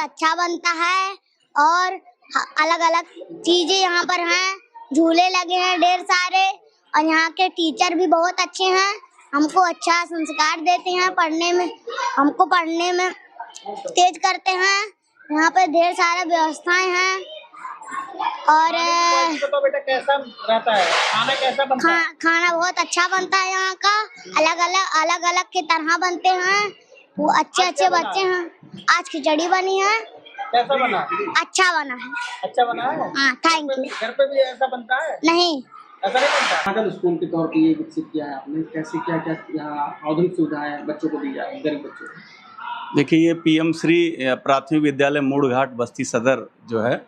अच्छा बनता है और अलग अलग चीजें यहाँ पर हैं, झूले लगे हैं ढेर सारे और यहाँ के टीचर भी बहुत अच्छे हैं, हमको अच्छा संस्कार देते हैं, पढ़ने में हमको पढ़ने में तेज करते हैं। यहाँ पे ढेर सारा व्यवस्थाएं हैं और तो बेटा कैसा रहता है, खाना कैसा बनता है? खाना बहुत अच्छा बनता है यहाँ का, अलग अलग के तरह बनते हैं, वो अच्छे बच्चे हैं। आज खिचड़ी बनी है। कैसा बना? अच्छा बना है। अच्छा बना है? हाँ, थैंक यू। घर पे भी ऐसा बनता है? नहीं, ऐसा नहीं बनता। मॉडल स्कूल के तौर पे ये विकसित किया है आपने, कैसे क्या क्या यहाँ आधुनिक सुविधाएं बच्चों को दी जा रही है, गरीब बच्चों को? देखिए, ये पीएम श्री प्राथमिक विद्यालय मूड़घाट बस्ती सदर जो है,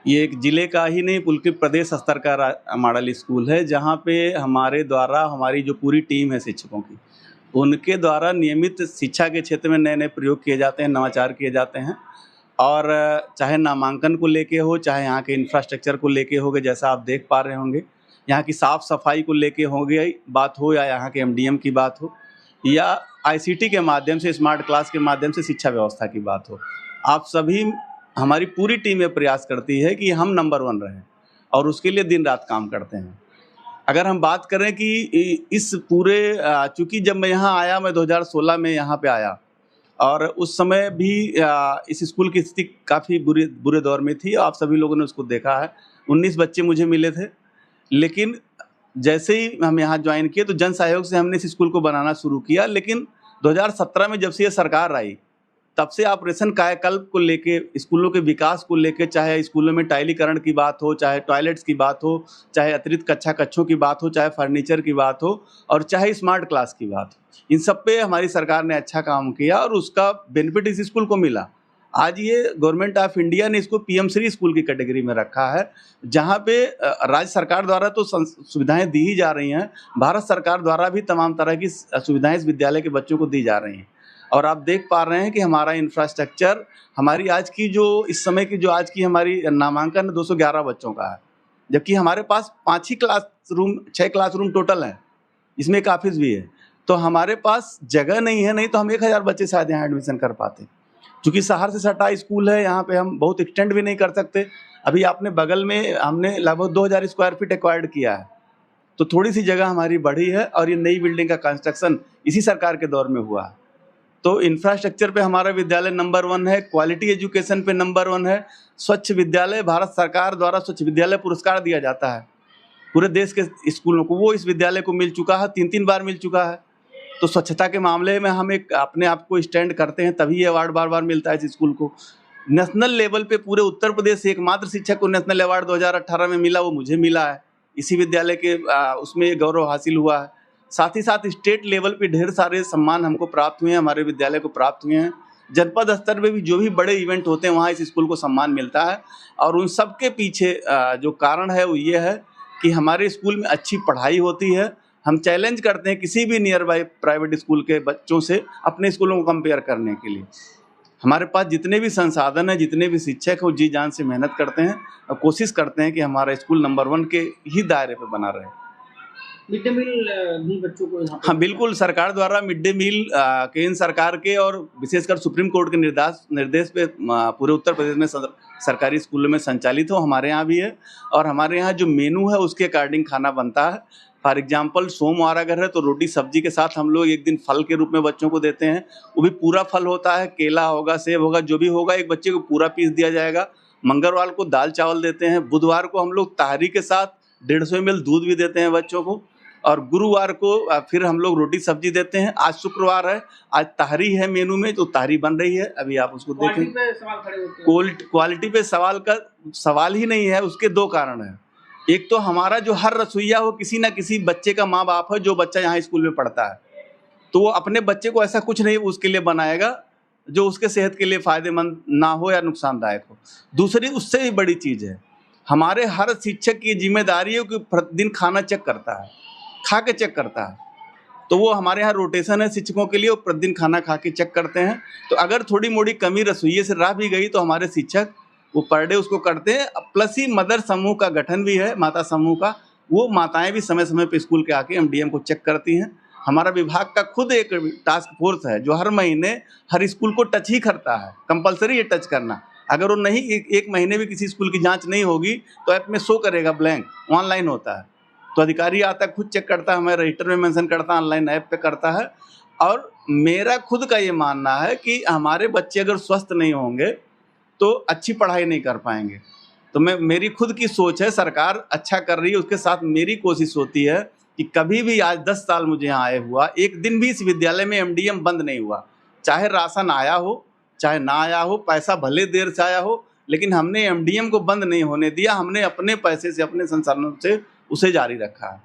ये एक ज़िले का ही नहीं बल्कि प्रदेश स्तर का मॉडल स्कूल है, जहाँ पे हमारे द्वारा हमारी जो पूरी टीम है शिक्षकों की, उनके द्वारा नियमित शिक्षा के क्षेत्र में नए नए प्रयोग किए जाते हैं, नवाचार किए जाते हैं। और चाहे नामांकन को लेके हो, चाहे यहाँ के इंफ्रास्ट्रक्चर को लेके हो, जैसा आप देख पा रहे होंगे, यहाँ की साफ़ सफाई को लेके हो गई बात हो, या यहाँ के एमडीएम की बात हो, या आईसीटी के माध्यम से, स्मार्ट क्लास के माध्यम से शिक्षा व्यवस्था की बात हो, आप सभी, हमारी पूरी टीम ये प्रयास करती है कि हम नंबर 1 रहें और उसके लिए दिन रात काम करते हैं। अगर हम बात करें कि इस पूरे, चूँकि जब मैं यहाँ आया, मैं 2016 में यहाँ पे आया और उस समय भी इस स्कूल की स्थिति काफ़ी बुरे दौर में थी। आप सभी लोगों ने उसको देखा है। 19 बच्चे मुझे मिले थे, लेकिन जैसे ही हम यहाँ ज्वाइन किए तो जन सहयोग से हमने इस स्कूल को बनाना शुरू किया। लेकिन 2017 में जब से ये सरकार आई, तब से ऑपरेशन कायाकल्प को लेके, स्कूलों के विकास को लेके, चाहे स्कूलों में टाइलीकरण की बात हो, चाहे टॉयलेट्स की बात हो, चाहे अतिरिक्त कक्षों की बात हो, चाहे फर्नीचर की बात हो, और चाहे स्मार्ट क्लास की बात हो, इन सब पे हमारी सरकार ने अच्छा काम किया और उसका बेनिफिट इस स्कूल को मिला। आज ये गवर्नमेंट ऑफ इंडिया ने इसको पीएम श्री स्कूल की कैटेगरी में रखा है, जहाँ पे राज्य सरकार द्वारा तो सुविधाएं दी ही जा रही हैं, भारत सरकार द्वारा भी तमाम तरह की सुविधाएं इस विद्यालय के बच्चों को दी जा रही हैं। और आप देख पा रहे हैं कि हमारा इंफ्रास्ट्रक्चर, हमारी आज की जो इस समय की जो आज की हमारी नामांकन 211 बच्चों का है, जबकि हमारे पास 6 क्लासरूम टोटल हैं, इसमें एक ऑफिस भी है। तो हमारे पास जगह नहीं है, नहीं तो हम 1000 बच्चे शायद यहाँ एडमिशन कर पाते। क्योंकि शहर से सटा स्कूल है, यहाँ पे हम बहुत एक्सटेंड भी नहीं कर सकते। अभी आपने बगल में हमने लगभग 2000 स्क्वायर फीट एक्वायर्ड किया है, तो थोड़ी सी जगह हमारी बढ़ी है और ये नई बिल्डिंग का कंस्ट्रक्शन इसी सरकार के दौर में हुआ है। तो इंफ्रास्ट्रक्चर पे हमारा विद्यालय नंबर 1 है, क्वालिटी एजुकेशन पे नंबर 1 है, स्वच्छ विद्यालय, भारत सरकार द्वारा स्वच्छ विद्यालय पुरस्कार दिया जाता है पूरे देश के स्कूलों को, वो इस विद्यालय को मिल चुका है, 3 बार मिल चुका है। तो स्वच्छता के मामले में हम एक अपने आप को स्टैंड करते हैं, तभी ये अवार्ड बार मिलता है इस स्कूल को। नेशनल लेवल पे पूरे उत्तर प्रदेश से एकमात्र शिक्षक को नेशनल अवार्ड 2018 में मिला, वो मुझे मिला है, इसी विद्यालय के उसमें ये गौरव हासिल हुआ है। साथ ही साथ स्टेट लेवल पे ढेर सारे सम्मान हमको प्राप्त हुए हैं, हमारे विद्यालय को प्राप्त हुए हैं। जनपद स्तर पे भी जो भी बड़े इवेंट होते हैं वहाँ इस स्कूल को सम्मान मिलता है। और उन सब के पीछे जो कारण है वो ये है कि हमारे स्कूल में अच्छी पढ़ाई होती है। हम चैलेंज करते हैं किसी भी नियर बाई प्राइवेट स्कूल के बच्चों से अपने स्कूलों को कंपेयर करने के लिए। हमारे पास जितने भी संसाधन हैं, जितने भी शिक्षक हैं, जी जान से मेहनत करते हैं और कोशिश करते हैं कि हमारा स्कूल नंबर 1 के ही दायरे पे बना रहे। मिड डे मील भी बच्चों को यहाँ, हाँ बिल्कुल, सरकार द्वारा मिड डे मील केंद्र सरकार के और विशेषकर सुप्रीम कोर्ट के निर्देश पे पूरे उत्तर प्रदेश में सरकारी स्कूलों में संचालित हो, हमारे यहाँ भी है। और हमारे यहाँ जो मेनू है उसके अकॉर्डिंग खाना बनता है। फॉर एग्जांपल सोमवार अगर है तो रोटी सब्जी के साथ हम लोग एक दिन फल के रूप में बच्चों को देते हैं, वो भी पूरा फल होता है, केला होगा, सेब होगा, जो भी होगा, एक बच्चे को पूरा पीस दिया जाएगा। मंगलवार को दाल चावल देते हैं, बुधवार को हम लोग ताहरी के साथ 150 ml दूध भी देते हैं बच्चों को, और गुरुवार को फिर हम लोग रोटी सब्जी देते हैं। आज शुक्रवार है, आज ताहरी है मेनू में, तो ताहरी बन रही है, अभी आप उसको देखें। क्वालिटी पे सवाल का सवाल ही नहीं है, उसके 2 कारण हैं। एक तो हमारा जो हर रसोइया हो किसी ना किसी बच्चे का माँ बाप है, जो बच्चा यहाँ स्कूल में पढ़ता है, तो वो अपने बच्चे को ऐसा कुछ नहीं उसके लिए बनाएगा जो उसके सेहत के लिए फ़ायदेमंद ना हो या नुकसानदायक हो। दूसरी उससे भी बड़ी चीज़ है, हमारे हर शिक्षक की जिम्मेदारी है कि प्रतिदिन खाना चेक करता है, खा के चेक करता है। तो वो हमारे यहाँ रोटेशन है शिक्षकों के लिए, वो प्रतिदिन खाना खा के चेक करते हैं। तो अगर थोड़ी मोड़ी कमी रसोइये से रह भी गई तो हमारे शिक्षक वो पर डे उसको करते हैं। प्लस ही मदर समूह का गठन भी है, माता समूह का, वो माताएं भी समय समय पे स्कूल के आके एमडीएम को चेक करती हैं हमारा विभाग का खुद एक टास्क फोर्स है जो हर महीने हर स्कूल को टच ही करता है, कंपलसरी है टच करना। अगर वो नहीं एक महीने भी किसी स्कूल की जांच नहीं होगी तो ऐप में शो करेगा ब्लैंक, ऑनलाइन होता है। तो अधिकारी आता है, खुद चेक करता है, हमें रजिस्टर में मेंशन करता है, ऑनलाइन ऐप पे करता है। और मेरा खुद का ये मानना है कि हमारे बच्चे अगर स्वस्थ नहीं होंगे तो अच्छी पढ़ाई नहीं कर पाएंगे। तो मेरी खुद की सोच है, सरकार अच्छा कर रही है, उसके साथ मेरी कोशिश होती है कि कभी भी, आज 10 साल मुझे यहाँ आए हुआ, एक दिन भी इस विद्यालय में एमडीएम बंद नहीं हुआ। चाहे राशन आया हो चाहे ना आया हो, पैसा भले देर से आया हो, लेकिन हमने एमडीएम को बंद नहीं होने दिया। हमने अपने पैसे से, अपने संसाधनों से उसे जारी रखा है।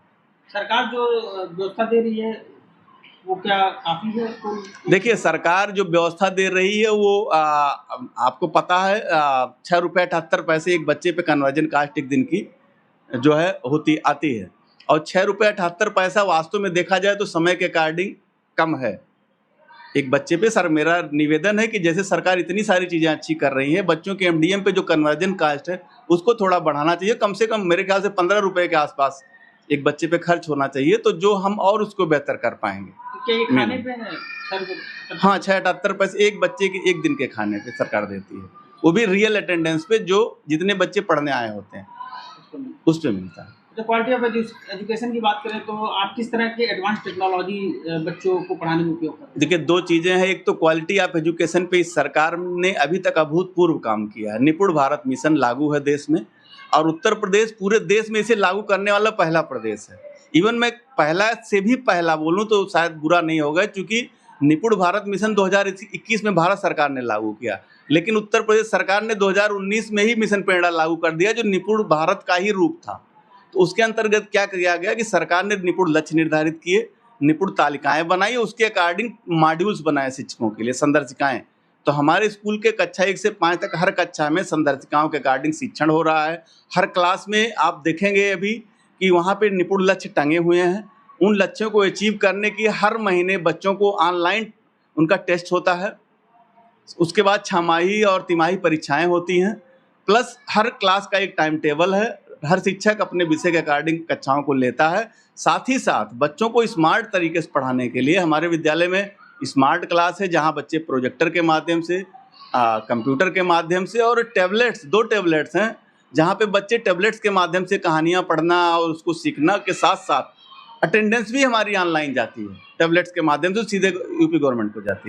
सरकार जो व्यवस्था दे रही है वो क्या काफी है स्कूल? देखिए, सरकार जो व्यवस्था दे रही है वो आपको पता है, 6 रुपये 78 पैसे एक बच्चे पे कन्वर्जन कास्ट एक दिन की जो है आती है। और 6 रुपये 78 पैसा वास्तव में देखा जाए तो समय के अकॉर्डिंग कम है एक बच्चे पे। सर, मेरा निवेदन है कि जैसे सरकार इतनी सारी चीज़ें अच्छी कर रही है, बच्चों के एमडीएम पे जो कन्वर्जन कास्ट है उसको थोड़ा बढ़ाना चाहिए। कम से कम मेरे ख्याल से 15 रुपये के आसपास एक बच्चे पे खर्च होना चाहिए, तो जो हम और उसको बेहतर कर पाएंगे। तो क्या ये खाने पे है? हाँ, 6.78 पैसे एक बच्चे के एक दिन के खाने पे सरकार देती है, वो भी रियल अटेंडेंस पे, जो जितने बच्चे पढ़ने आए होते हैं उस पे मिलता है। तो क्वालिटी ऑफ एजुकेशन की बात करें तो आप किस तरह की एडवांस टेक्नोलॉजी बच्चों को पढ़ाने में उपयोग करते हैं? देखिए, 2 चीज़ें हैं। एक तो क्वालिटी ऑफ एजुकेशन पे इस सरकार ने अभी तक अभूतपूर्व काम किया है। निपुण भारत मिशन लागू है देश में, और उत्तर प्रदेश पूरे देश में इसे लागू करने वाला पहला प्रदेश है। इवन मैं पहला से भी पहला बोलूँ तो शायद बुरा नहीं होगा, क्योंकि निपुण भारत मिशन 2021 में भारत सरकार ने लागू किया, लेकिन उत्तर प्रदेश सरकार ने 2019 में ही मिशन प्रेरणा लागू कर दिया, जो निपुण भारत का ही रूप था। तो उसके अंतर्गत क्या किया गया कि सरकार ने निपुण लक्ष्य निर्धारित किए, निपुण तालिकाएं बनाई, उसके अकॉर्डिंग मॉड्यूल्स बनाए शिक्षकों के लिए, संदर्शिकाएं। तो हमारे स्कूल के कक्षा 1 से 5 तक हर कक्षा में संदर्शिकाओं के अकॉर्डिंग शिक्षण हो रहा है। हर क्लास में आप देखेंगे अभी कि वहाँ पे निपुण लक्ष्य टंगे हुए हैं। उन लक्ष्यों को अचीव करने की हर महीने बच्चों को ऑनलाइन उनका टेस्ट होता है, उसके बाद छमाही और तिमाही परीक्षाएं होती हैं, प्लस हर क्लास का एक टाइम टेबल है। हर शिक्षक अपने विषय के अकॉर्डिंग कक्षाओं को लेता है। साथ ही साथ बच्चों को स्मार्ट तरीके से पढ़ाने के लिए हमारे विद्यालय में स्मार्ट क्लास है, जहां बच्चे प्रोजेक्टर के माध्यम से, कंप्यूटर के माध्यम से, और टैबलेट्स, 2 टैबलेट्स हैं जहां पे बच्चे टैबलेट्स के माध्यम से कहानियां पढ़ना और उसको सीखना के साथ साथ अटेंडेंस भी हमारी ऑनलाइन जाती है, टैबलेट्स के माध्यम से सीधे यूपी गवर्नमेंट को जाती है।